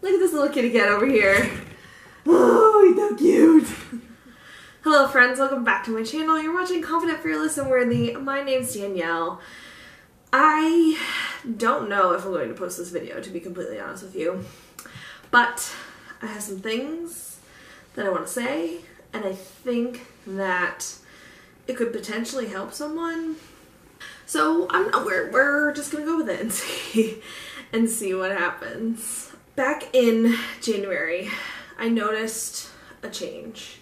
Look at this little kitty cat over here. Oh, he's so cute. Hello friends, welcome back to my channel. You're watching Confident, Fearless, and Worthy. My name's Danielle. I don't know if I'm going to post this video, to be completely honest with you. But I have some things that I want to say, and I think that it could potentially help someone. So we're just gonna go with it and see what happens. Back in January, I noticed a change,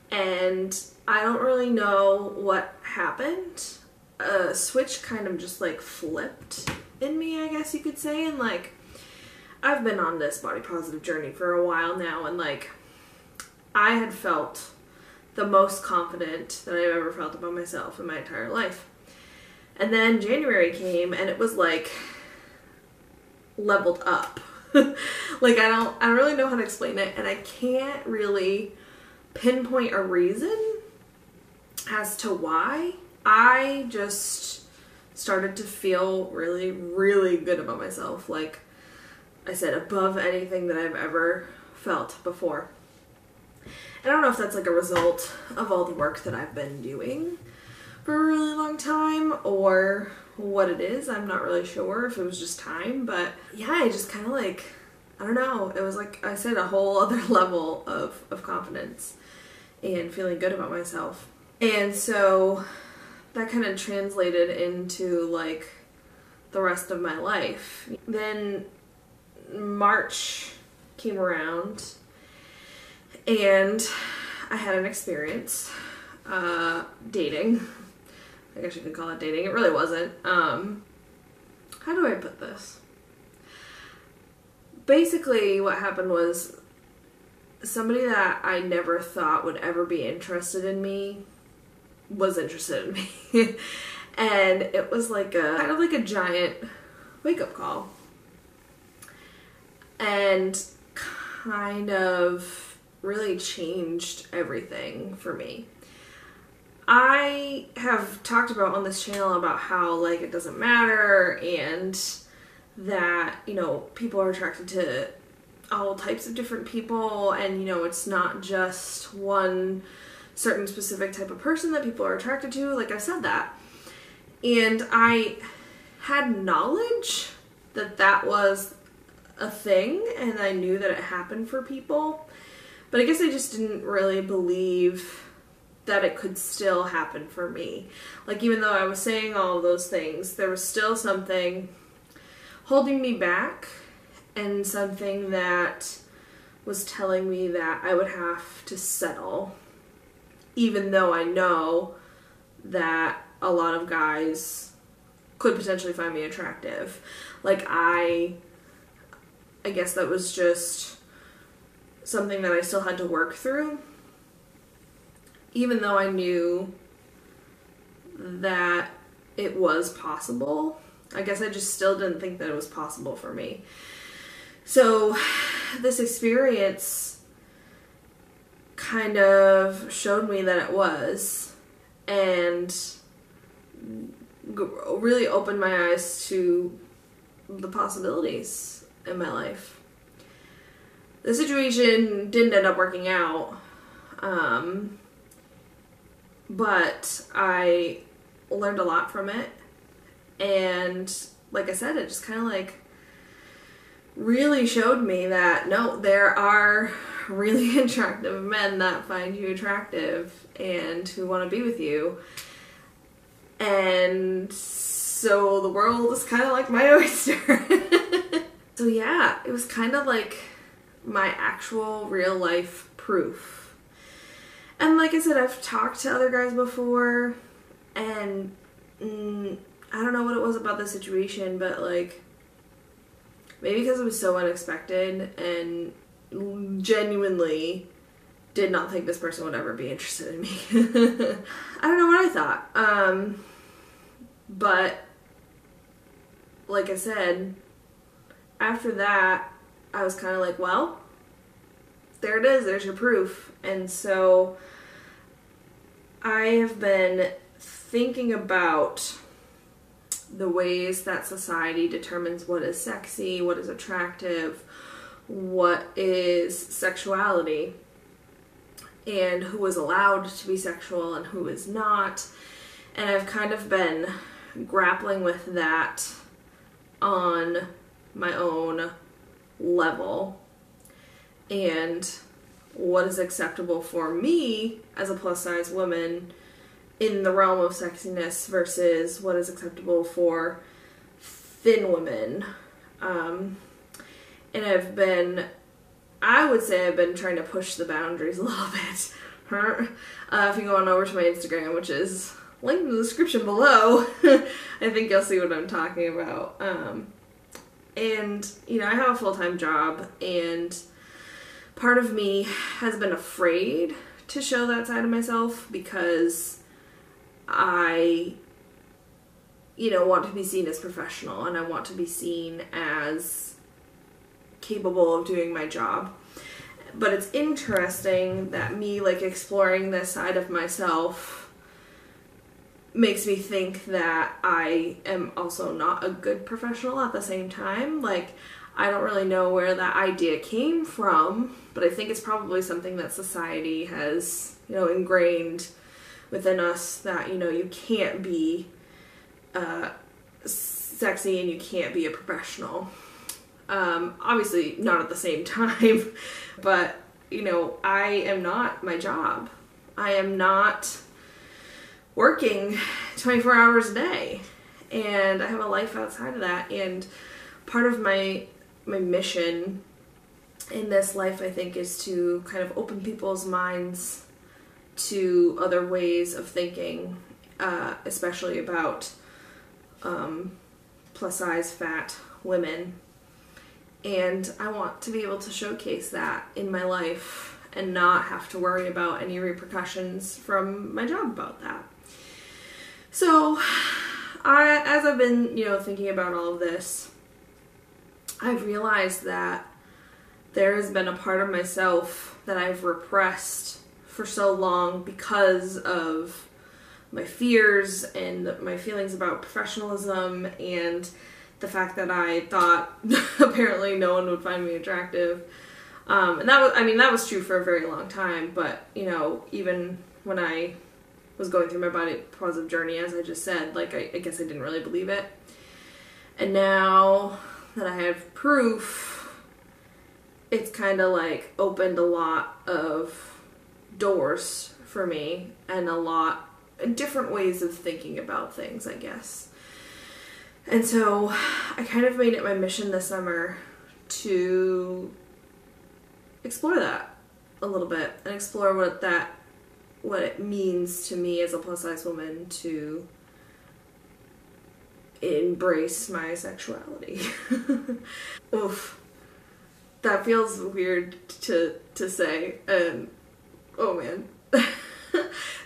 and I don't really know what happened. A switch kind of just like flipped in me, I guess you could say, and like I've been on this body positive journey for a while now, and like I had felt the most confident that I've ever felt about myself in my entire life. And then January came and it was like leveled up. Like I don't really know how to explain it, and I can't really pinpoint a reason as to why. I just started to feel really, really good about myself. Like I said, above anything that I've ever felt before. And I don't know if that's like a result of all the work that I've been doing for a really long time or what it is. I'm not really sure if it was just time, but yeah, I just kind of like, I don't know. It was like I said, a whole other level of confidence and feeling good about myself. And so that kind of translated into like the rest of my life. Then March came around and I had an experience dating. I guess you could call it dating. It really wasn't. How do I put this? Basically what happened was somebody that I never thought would ever be interested in me was interested in me. And it was like a kind of like a giant wake-up call. And kind of really changed everything for me. I have talked about on this channel about how like it doesn't matter, and that, you know, people are attracted to all types of different people, and you know, it's not just one certain specific type of person that people are attracted to. Like I've said that. And I had knowledge that that was a thing, and I knew that it happened for people, but I guess I just didn't really believe that it could still happen for me. Like even though I was saying all of those things, there was still something holding me back, and something that was telling me that I would have to settle, even though I know that a lot of guys could potentially find me attractive. Like I guess that was just something that I still had to work through, even though I knew that it was possible. I guess I just still didn't think that it was possible for me. So this experience kind of showed me that it was, and really opened my eyes to the possibilities in my life. The situation didn't end up working out, but I learned a lot from it, and like I said, it just kind of like really showed me that no, there are really attractive men that find you attractive and who want to be with you. And so the world is kind of like my oyster. So yeah, it was kind of like my actual real life proof. And like I said, I've talked to other guys before, and I don't know what it was about the situation, but like maybe because it was so unexpected, and genuinely did not think this person would ever be interested in me. I don't know what I thought. But like I said, after that, I was kind of like, well, there it is, there's your proof. And so I have been thinking about the ways that society determines what is sexy, what is attractive, what is sexuality and who is allowed to be sexual and who is not. And I've kind of been grappling with that on my own level and what is acceptable for me as a plus size woman in the realm of sexiness versus what is acceptable for thin women. And I would say I've been trying to push the boundaries a little bit. If you go on over to my Instagram, which is linked in the description below, I think you'll see what I'm talking about. And, you know, I have a full-time job, and part of me has been afraid to show that side of myself because I, you know, want to be seen as professional, and I want to be seen as capable of doing my job. But it's interesting that me, like, exploring this side of myself makes me think that I am also not a good professional at the same time. Like, I don't really know where that idea came from, but I think it's probably something that society has, you know, ingrained within us, that, you know, you can't be sexy and you can't be a professional. Obviously not at the same time, but, you know, I am not my job. I am not working 24 hours a day, and I have a life outside of that. And part of my mission in this life, I think, is to kind of open people's minds to other ways of thinking, especially about plus size fat women. And I want to be able to showcase that in my life and not have to worry about any repercussions from my job about that. So, as I've been, you know, thinking about all of this, I've realized that there has been a part of myself that I've repressed for so long because of my fears and my feelings about professionalism and the fact that I thought apparently no one would find me attractive. And that was true for a very long time, but, you know, even when I was going through my body positive journey, as I just said, like, I guess I didn't really believe it. And now that I have proof, it's kind of like opened a lot of doors for me and a lot different ways of thinking about things, I guess. And so I kind of made it my mission this summer to explore that a little bit and explore what it means to me as a plus size woman to embrace my sexuality. Oof. That feels weird to say, and oh man.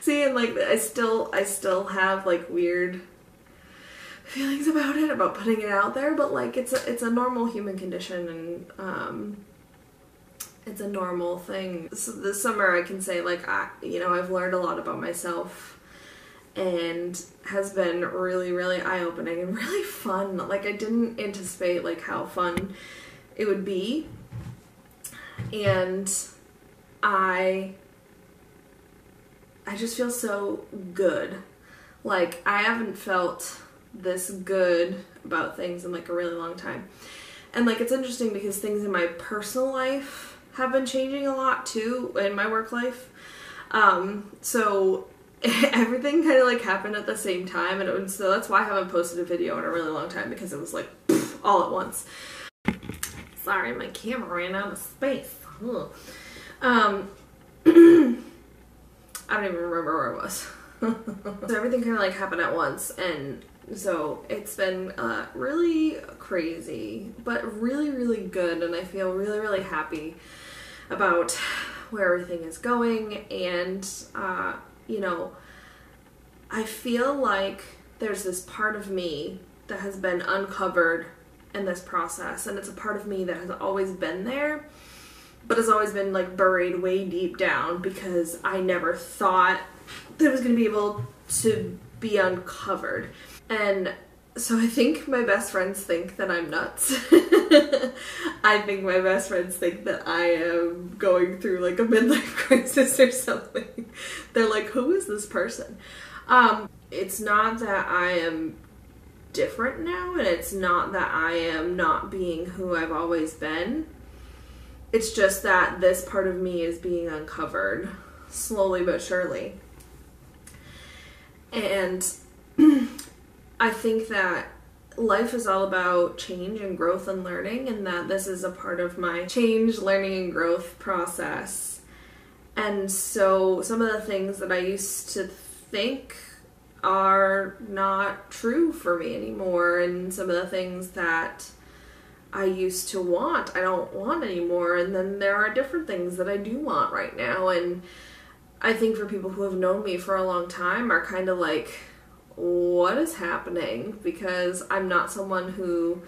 See, and like I still have like weird feelings about it, about putting it out there, but like it's a normal human condition, and it's a normal thing. So this summer I can say, like, I've learned a lot about myself, and has been really, really eye-opening and really fun. Like, I didn't anticipate like how fun it would be, and I just feel so good. Like, I haven't felt this good about things in like a really long time. And like, it's interesting because things in my personal life have been changing a lot too, in my work life. So everything kind of like happened at the same time, and so that's why I haven't posted a video in a really long time, because it was like all at once. Sorry, my camera ran out of space. Ugh. I don't even remember where I was. So everything kind of like happened at once, and so it's been really crazy, but really, really good, and I feel really, really happy about where everything is going. And you know, I feel like there's this part of me that has been uncovered in this process, and it's a part of me that has always been there, but has always been like buried way deep down, because I never thought that it was going to be able to be uncovered. And So I think my best friends think that I'm nuts. I think my best friends think that I am going through like a midlife crisis or something. They're like, who is this person? It's not that I am different now, and it's not that I am not being who I've always been. It's just that this part of me is being uncovered slowly but surely. And I think that life is all about change and growth and learning, and that this is a part of my change, learning, and growth process. And so some of the things that I used to think are not true for me anymore, and some of the things that I used to want, I don't want anymore, and then there are different things that I do want right now. And I think for people who have known me for a long time are kind of like, what is happening? Because I'm not someone who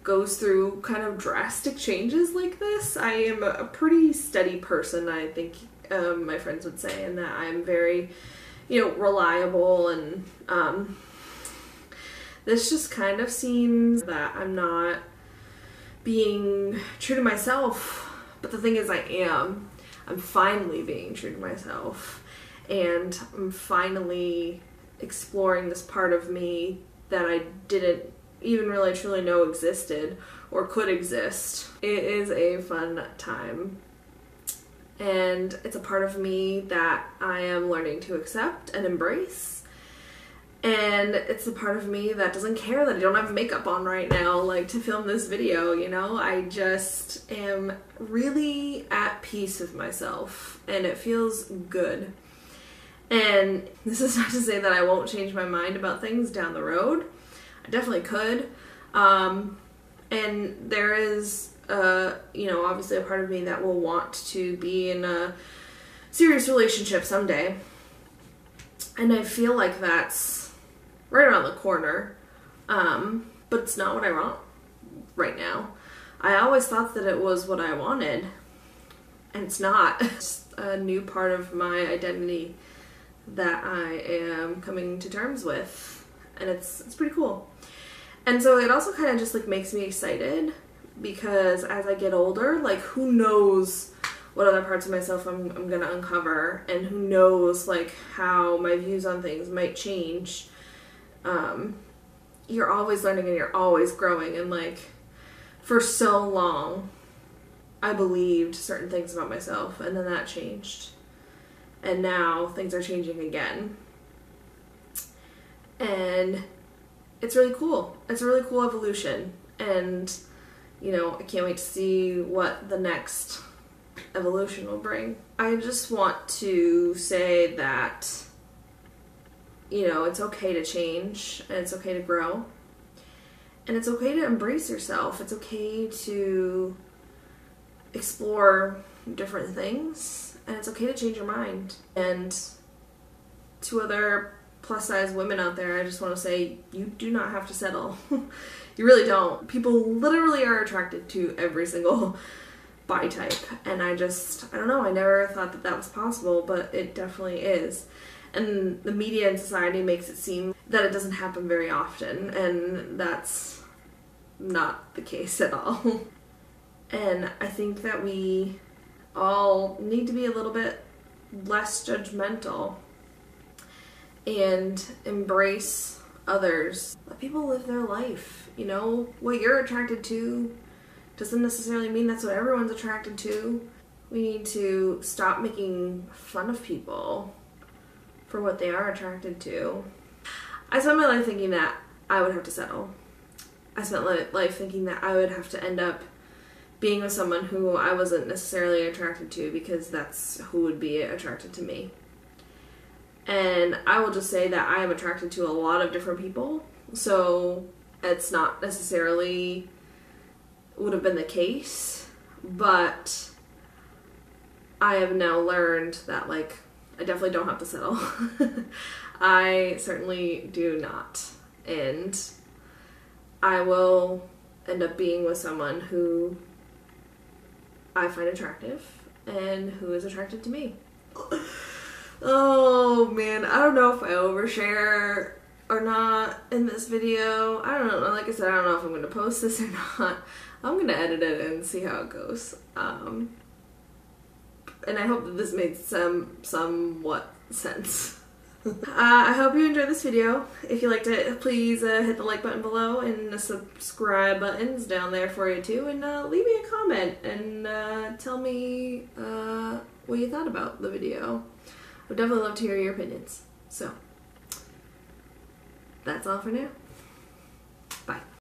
goes through kind of drastic changes like this. I am a pretty steady person, I think my friends would say, and that I'm very, reliable, and this just kind of seems that I'm not being true to myself. But the thing is, I am. I'm finally being true to myself, and I'm finally exploring this part of me that I didn't even really truly know existed or could exist. It is a fun time, and it's a part of me that I am learning to accept and embrace. And it's the part of me that doesn't care that I don't have makeup on right now, like, to film this video, I just am really at peace with myself, and it feels good. And this is not to say that I won't change my mind about things down the road. I definitely could. And there is, obviously a part of me that will want to be in a serious relationship someday. And I feel like that's right around the corner. But it's not what I want right now. I always thought that it was what I wanted, and it's not. It's a new part of my identity that I am coming to terms with, and it's pretty cool. And so it also kind of just like makes me excited, because as I get older, like, who knows what other parts of myself I'm gonna uncover, and who knows like how my views on things might change. You're always learning and you're always growing, and like, for so long I believed certain things about myself, and then that changed. And now things are changing again. And it's really cool. It's a really cool evolution. And, I can't wait to see what the next evolution will bring. I just want to say that, it's okay to change, and it's okay to grow. And it's okay to embrace yourself. It's okay to explore different things. And it's okay to change your mind. And to other plus-size women out there, I just want to say, you do not have to settle. You really don't. People literally are attracted to every single body type. And I don't know, I never thought that that was possible, but it definitely is. And the media and society makes it seem that it doesn't happen very often, and that's not the case at all. And I think that we all need to be a little bit less judgmental and embrace others. Let people live their life. What you're attracted to doesn't necessarily mean that's what everyone's attracted to. We need to stop making fun of people for what they are attracted to. I spent my life thinking that I would have to settle. I spent my life thinking that I would have to end up being with someone who I wasn't necessarily attracted to, because that's who would be attracted to me. And I will just say that I am attracted to a lot of different people, so it's not necessarily would have been the case, but I have now learned that, like, I definitely don't have to settle. I certainly do not. And I will end up being with someone who I find attractive and who is attracted to me. Oh man, I don't know if I overshare or not in this video. I don't know, like I said, I don't know if I'm going to post this or not. I'm going to edit it and see how it goes. And I hope that this made somewhat sense. I hope you enjoyed this video. If you liked it, please hit the like button below, and the subscribe button's down there for you too, and leave me a comment and tell me what you thought about the video. I'd definitely love to hear your opinions. So, that's all for now. Bye.